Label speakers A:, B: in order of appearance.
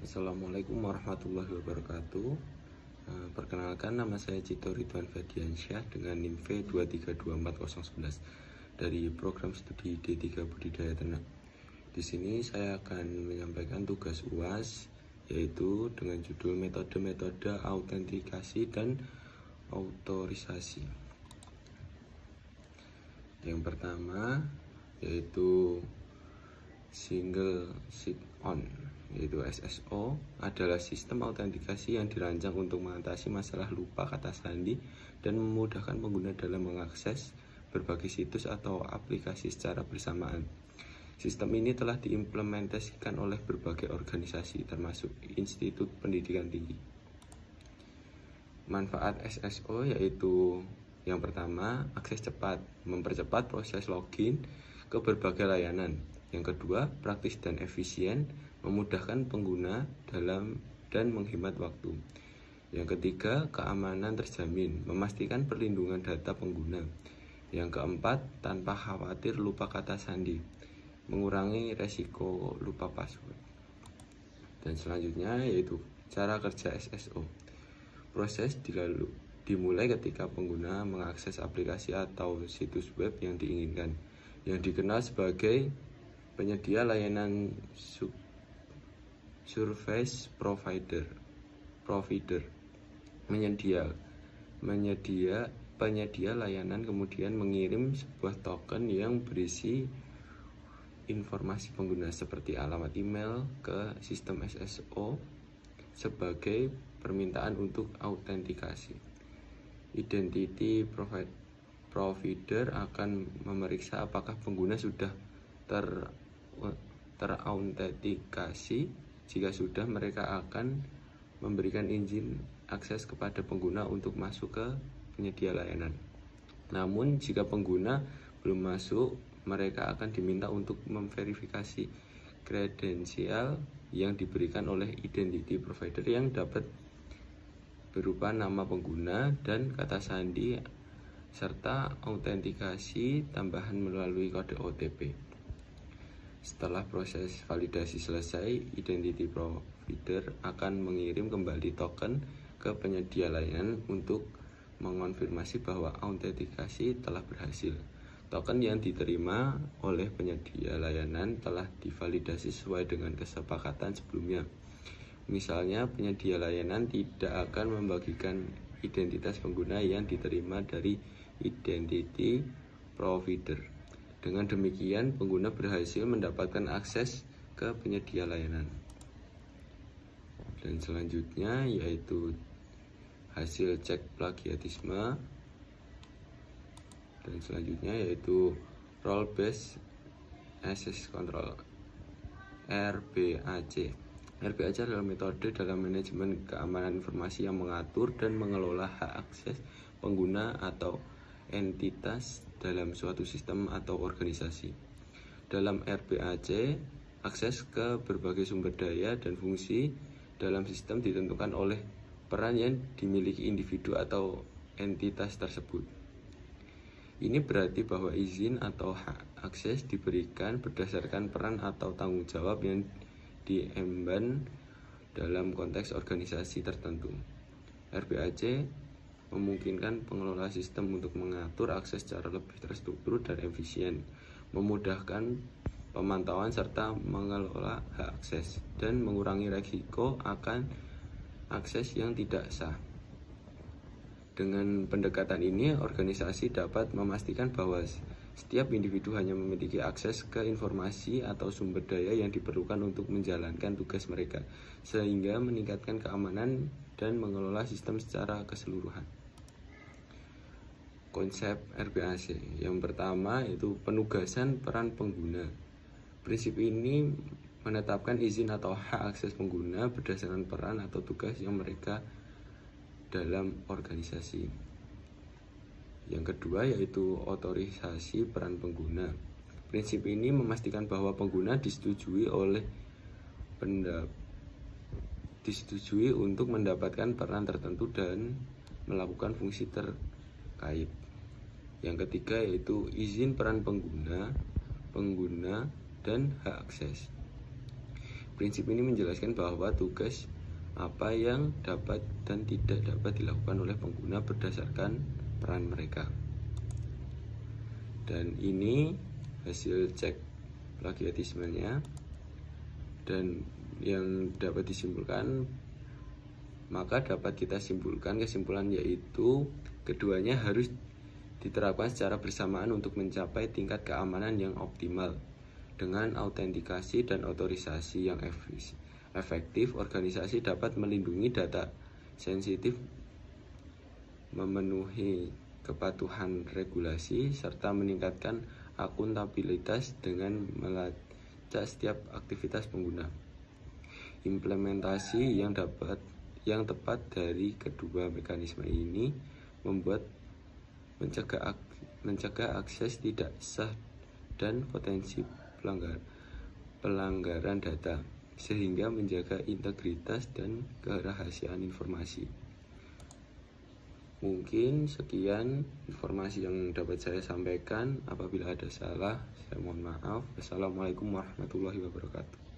A: Assalamualaikum warahmatullahi wabarakatuh. Perkenalkan, nama saya Cito Ridwan Fediansyah dengan NIM V2324011 dari program studi D3 Budidaya Ternak. Di sini saya akan menyampaikan tugas UAS, yaitu dengan judul metode-metode autentikasi dan otorisasi. Yang pertama yaitu single sign-on, yaitu SSO, adalah sistem autentikasi yang dirancang untuk mengatasi masalah lupa kata sandi dan memudahkan pengguna dalam mengakses berbagai situs atau aplikasi secara bersamaan. Sistem ini telah diimplementasikan oleh berbagai organisasi, termasuk Institut Pendidikan Tinggi. Manfaat SSO yaitu yang pertama, akses cepat, mempercepat proses login ke berbagai layanan. Yang kedua, praktis dan efisien, memudahkan pengguna dalam dan menghemat waktu. Yang ketiga, keamanan terjamin, memastikan perlindungan data pengguna. Yang keempat, tanpa khawatir lupa kata sandi, mengurangi resiko lupa password. Dan selanjutnya yaitu cara kerja SSO. Proses dimulai ketika pengguna mengakses aplikasi atau situs web yang diinginkan, yang dikenal sebagai penyedia layanan service provider. Penyedia layanan kemudian mengirim sebuah token yang berisi informasi pengguna seperti alamat email ke sistem SSO sebagai permintaan untuk autentikasi. Identity provider akan memeriksa apakah pengguna sudah terautentikasi. Jika sudah, mereka akan memberikan izin akses kepada pengguna untuk masuk ke penyedia layanan. Namun, jika pengguna belum masuk, mereka akan diminta untuk memverifikasi kredensial yang diberikan oleh identity provider yang dapat berupa nama pengguna dan kata sandi serta autentikasi tambahan melalui kode OTP. Setelah proses validasi selesai, identity provider akan mengirim kembali token ke penyedia layanan untuk mengonfirmasi bahwa autentikasi telah berhasil. Token yang diterima oleh penyedia layanan telah divalidasi sesuai dengan kesepakatan sebelumnya. Misalnya, penyedia layanan tidak akan membagikan identitas pengguna yang diterima dari identity provider. Dengan demikian, pengguna berhasil mendapatkan akses ke penyedia layanan. Dan selanjutnya yaitu hasil cek plagiatisme. Dan selanjutnya yaitu Role Based Access Control, RBAC. RBAC adalah metode dalam manajemen keamanan informasi yang mengatur dan mengelola hak akses pengguna atau entitas dalam suatu sistem atau organisasi. Dalam RBAC, akses ke berbagai sumber daya dan fungsi dalam sistem ditentukan oleh peran yang dimiliki individu atau entitas tersebut. Ini berarti bahwa izin atau hak akses diberikan berdasarkan peran atau tanggung jawab yang diemban dalam konteks organisasi tertentu. RBAC memungkinkan pengelola sistem untuk mengatur akses secara lebih terstruktur dan efisien, memudahkan pemantauan serta mengelola hak akses, dan mengurangi risiko akan akses yang tidak sah. Dengan pendekatan ini, organisasi dapat memastikan bahwa setiap individu hanya memiliki akses ke informasi atau sumber daya yang diperlukan untuk menjalankan tugas mereka, sehingga meningkatkan keamanan dan mengelola sistem secara keseluruhan. Konsep RBAC yang pertama yaitu penugasan peran pengguna. Prinsip ini menetapkan izin atau hak akses pengguna berdasarkan peran atau tugas yang mereka dalam organisasi. Yang kedua yaitu otorisasi peran pengguna. Prinsip ini memastikan bahwa pengguna disetujui untuk mendapatkan peran tertentu dan melakukan fungsi terkait. Yang ketiga yaitu izin peran pengguna dan hak akses. Prinsip ini menjelaskan bahwa tugas apa yang dapat dan tidak dapat dilakukan oleh pengguna berdasarkan peran mereka. Dan ini hasil cek plagiatismenya, dan yang dapat disimpulkan, maka dapat kita simpulkan kesimpulan yaitu keduanya harus diterapkan secara bersamaan untuk mencapai tingkat keamanan yang optimal. Dengan autentikasi dan otorisasi yang efektif, organisasi dapat melindungi data sensitif, memenuhi kepatuhan regulasi, serta meningkatkan akuntabilitas dengan melacak setiap aktivitas pengguna. Implementasi yang tepat dari kedua mekanisme ini membuat mencegah akses tidak sah dan potensi pelanggaran data, sehingga menjaga integritas dan kerahasiaan informasi. Mungkin sekian informasi yang dapat saya sampaikan. Apabila ada salah, saya mohon maaf. Wassalamualaikum warahmatullahi wabarakatuh.